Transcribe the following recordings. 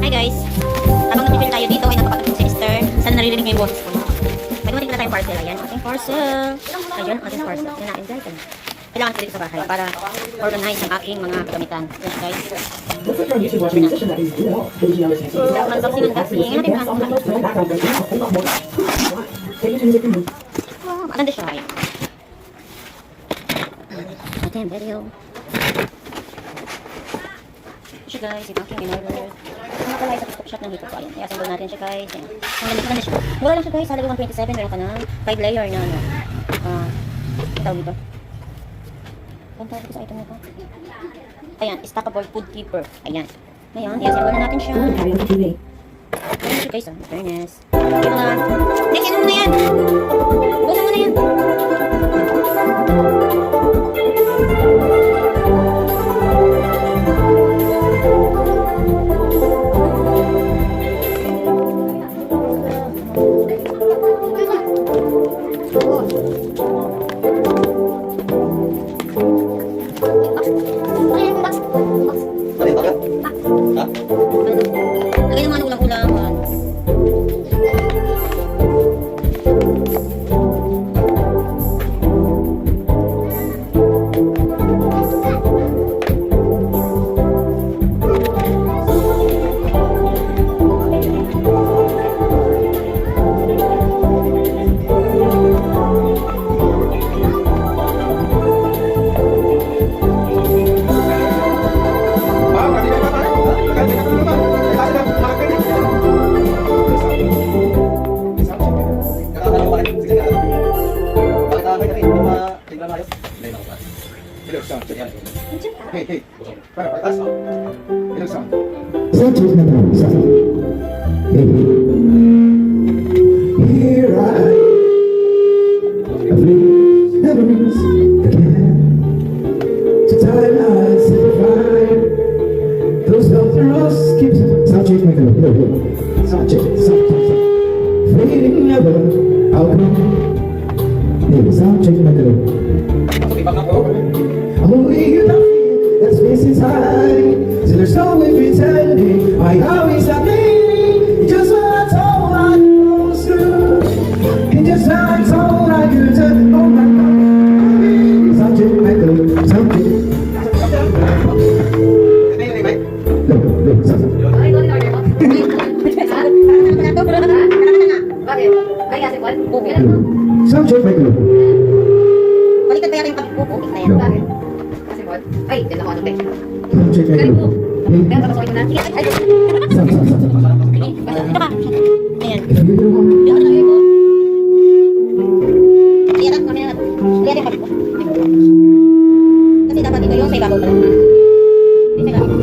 Hi guys! Habang nag-feel tayo dito ay napapatapos si Esther. Sana naririnig niyo yung boses ko. May dumating na tayong parcel. Ayan, ating parcel. Ayan, ating parcel. Yan natin guys. Ayan. Kailangan ko dito sa bahay para organize ang aking mga kagamitan. Yes guys. Unboxing, unboxing. Ayan natin ang wow, maganda siya. Ayan. Ayan, video. Siya guys, i-packing in order. Ito na pala sa stock shop ng dito po. Ayan, i-assemble natin siya guys. Ayan. Maganda siya. Mura lang siya guys, halaga 127. Meron ka ng 5 layer na ano. Itaw dito. Punta dito sa item na ito. Ayan, stackable food keeper. Ayan. Ngayon, i-assemble na natin siya. Ayan siya guys, fairness. Ito na. Next, ano na yan? Busa mo na yan. Lagay naman ulang-ulangan. Hey, para patas. Ilang sound? Here I flee memories again. To time I simplify. Those filter us keeps sound check, make it sound check, sound check. Fading never outcome. Maybe sound check, make it. Only you know that space inside. So there's no way pretending. I always have been just what I told I was through. And just how I told I could turn. Oh my God. Something like a something. Something like a. Baliktad pa yata yung pagpupukit na yan. Ay, din ako ano ba? Something like Galing po. a. Kaya papasukin ko na. Sige, ay, Ito pa. Ayan. If you don't want Yung ano ko. Clear up kami na. Clear yung kapit ko. Kasi dapat ito yung sa ibabaw pala. May kapit.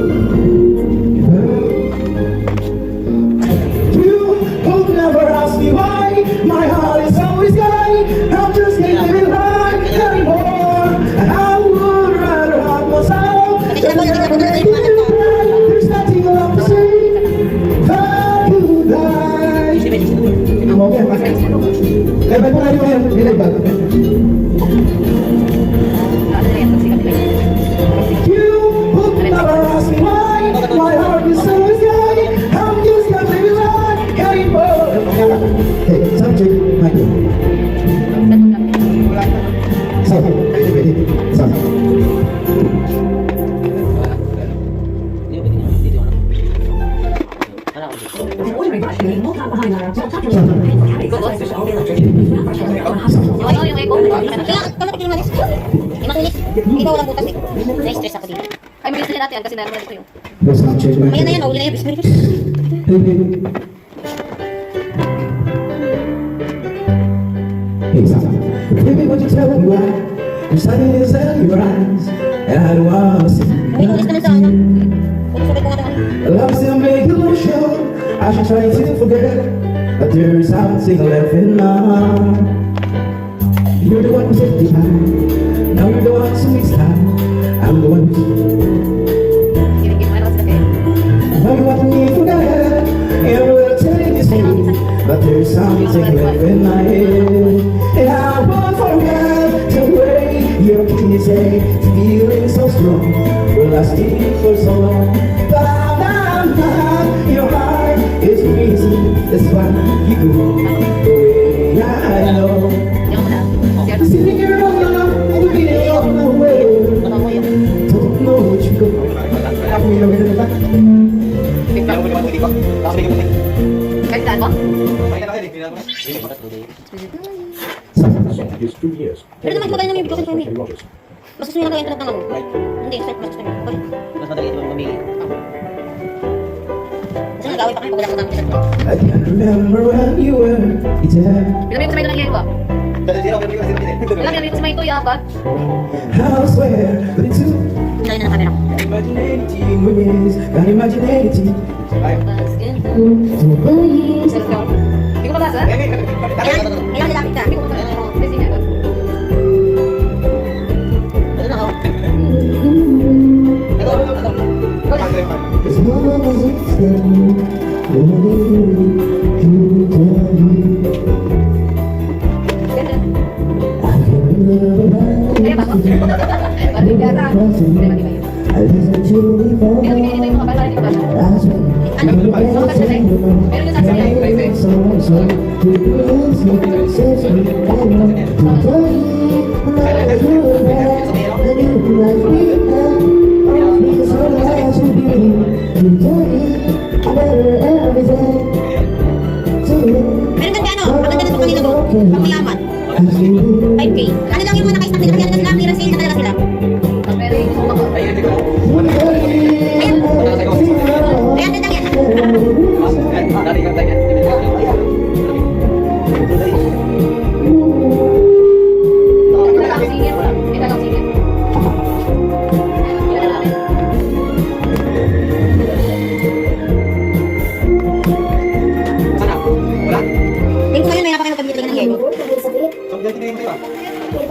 you will never ask me why. My heart is always gay. I'm just can't live it right anymore. And I would rather have myself. There's nothing left to say. How could I? I'm okay, my friend. Level po kayo ngayon. Level. You would never ask me why. My heart is always gay. I'm just can't live it right anymore. Hey, subject, Michael. Ready. Yung echo. Kaya, kalapit yung malis. Di matulis. Ikaw walang butas eh. Na-stress ako dito. ay mabilis na natin yan kasi naroon na dito yung Subject, Ayan na Michael. yan, huli na yan. Hey, Sasa. Baby, what you tell me why? You're sunny inside your eyes, and I don't wanna see. May tulis naman sa ano. Pag-sabay ko nga ito. Love still make you sure. I should try to forget, but there's something left in my. You're the one who set me high. Now you're the one who makes time. I'm the one who. ginigil mo na kasi Now you want me to forget, and we're telling this thing, but there's something left in my head, and I won't forget the way your kiss say, feeling so strong, lasting for so long. But I'm not your heart. Ano ganun ba? Kaya mo naman hindi ko. Tapos bigyan mo din. Kahit saan mo? Kaya na kayo, bigyan mo. Bigyan mo. Song is 2 years. Pero naman magaling naman yung video kay Kenny Rogers. Mas gusto niya lang ng ano. Hindi, mas gusto niya. Okay. Mas madali ito mamili. Kasi nag-away pa kayo pag wala ko namin sa I can't remember when you were there. Pinamay ko sa may doon ko. Dahil sila, bigyan mo sila. Alam niyo, sa may tuya ba? I swear, but it's you. Dahil na ng camera ko. Imaginating ways, got imaginating. Hindi ko mabasa. Ayan, ayan, nilapit ka. Hindi ko mabasa. Kasi niya. Ano na ako? As long as it's done, you tell me. Ganda. I can remember Kaya ba ako? Balik ka na. I listen to the phone. Pero pinili ito yung mga bata, hindi ko basa. I swear, Ano? Mga bata na eh. Pero yung sasabihin. Meron ganda ano? Maganda na ito kanina do. Pangyaman. 5K. Ano lang yung mga naka-stop nila? Kaya sila, clearance sale na talaga sila. Pero yung gusto ko. Ayun, hindi ko. Ayan. Ayan, ganda yan. Dali ka tayo. Ito lang singit. Ito lang singit. Ito lang. Sana? Wala? Tingin ko ngayon, may napakain magpabili ng yelo. So, ganito din ito ah. Ay,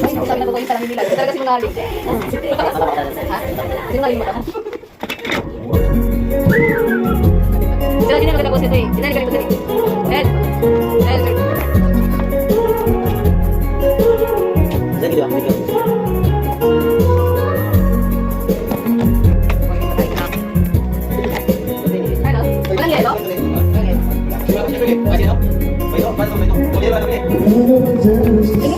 sabi na ba ko yung parang nila? Ito talaga sinungaling. Ha? Sinungaling mo ka? Sila din ang maganda ko sa ito eh. Sila din ganito sa ito. Ed. Ed. Jadi gitu, ambil. Ano? Walang yelo?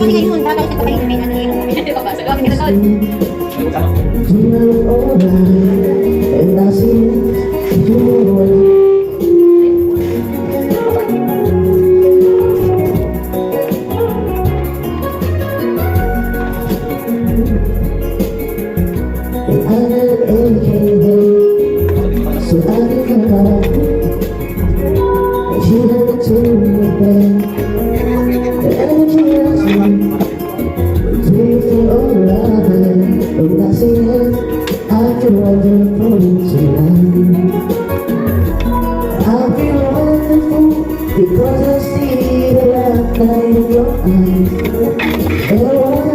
Tingin ko ngayon, baka ito pa kayo may ano yelo. Hindi pa ba? Sa gamit kita And I see you. And I never educated, so I can come back. She had it to me, babe. The energy was me. Do you feel alright? When I see it, I feel wonderful tonight. I feel wonderful because I see the light in your eyes. And I want,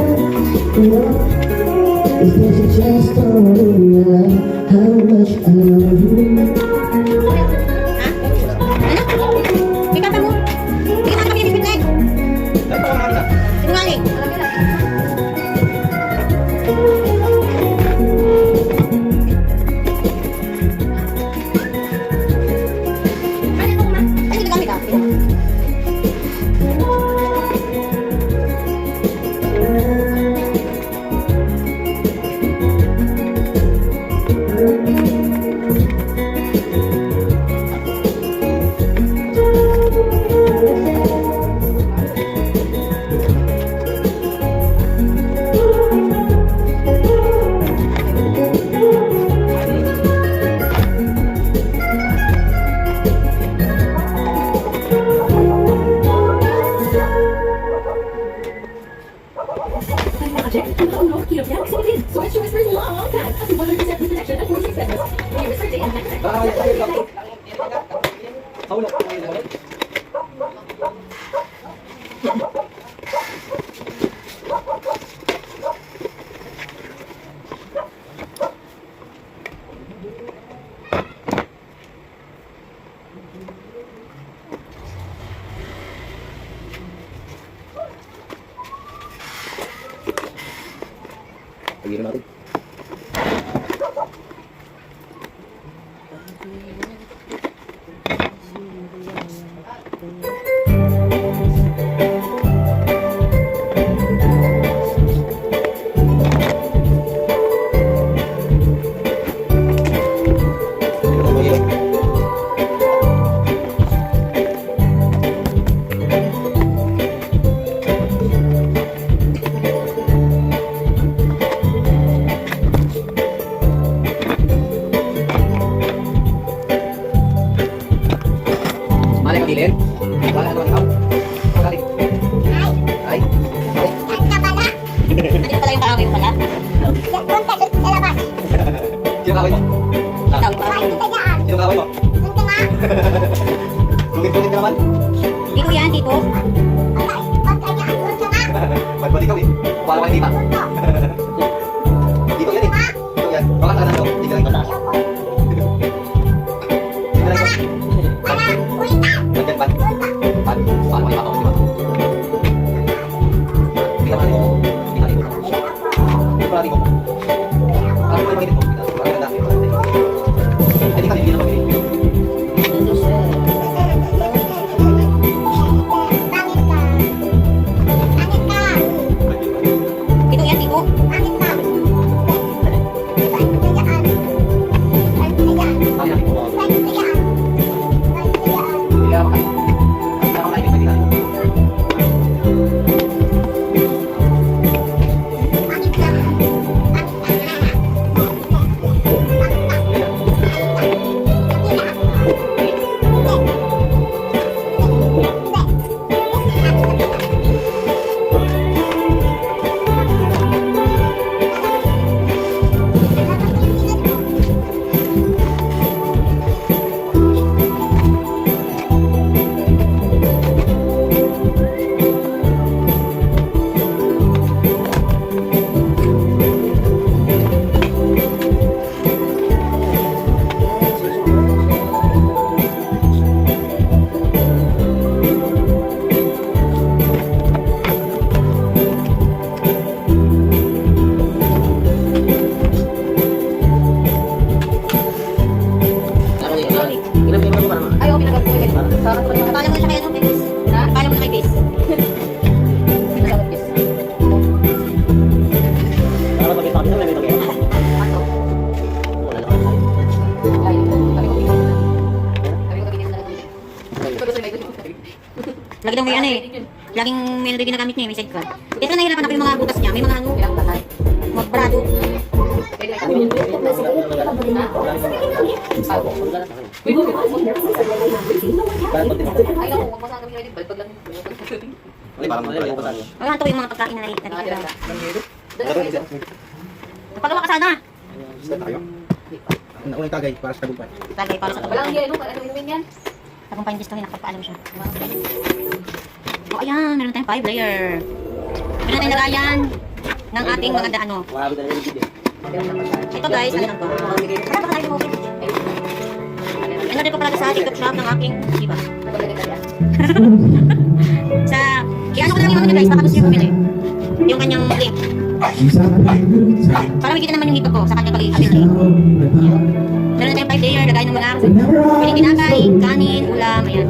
is that you just don't realize how much I love you. Ano? May kata mo? Hindi ka kami yung biscuit. Sinungaling. Ano yung gamit ah? Pagirin natin. mo? Ikaw, ipapin mo. Sino kaway mo? Lugit-lugit ka naman. Dito yan, dito. Ba't ikaw eh? Para kayo dito. Dito yan eh. Dito yan. Baka ka na ito. Dito lang ito. Dito lang ito. Nandyan, Pat. Pat. Paano kayo makaw? Hindi ka maligo. Hindi ka maligo. Hindi ka maligo. Ano ba yung maligo? Parang ganda. Ay, di ka bibigyan ng pamili. Dito yan, dito. Ay, namin po. Hindi ka makaw. Tama kayo, hindi ka maligo. Ilan pa yung mga naman? Ay, okay, pinagagawa ko kayo. Sarap ko naman. Paalam mo na siya kay ano, Bes. Ha? Paalam mo na kay Bes. Pinagagawa ko. Para pag-ipag kita, may mag-iyak. Ano? Wala lang tayo. Ay, sabi ko bibigyan na. Sabi ko bibigyan na lang. Ito gusto may gusto. Lagi daw may ano eh. Laging may ano ginagamit niya, may side card. Ito nahirapan ako yung mga butas niya. May mga ano, Ilang tahan. mga brado. Pwede na ikaw. Ay, naku, huwag mo sana kami ready. Balpag lang. Ay, parang Wala yung basahin. Ay, ano to yung mga pagkain na nakikita. Nakatira ka. Pagawa ka sana. Step tayo. Una yung tagay para sa tagumpay. Tagay para sa Walang kapatid. ano, ano inumin yan? Tagumpay gusto nila kapag paalam siya. O ayan, meron tayong 5 layer. Meron tayong lagayan ng ating mga ano. Marami na yung video. Ito guys, ano lang to? Ano ba tayo mo? Ano ko pala sa TikTok shop ng aking, di ba? Sa, i-ano ko lang yung ano niya guys, baka gusto nyo bumili. Yung kanyang link. She's having a good time. Para makikita naman yung hito ko sa kanyang pag-i-update link. Meron na tayong 5 layer, lagay ng mga pwedeng tinapay, kanin, ulam, ayan.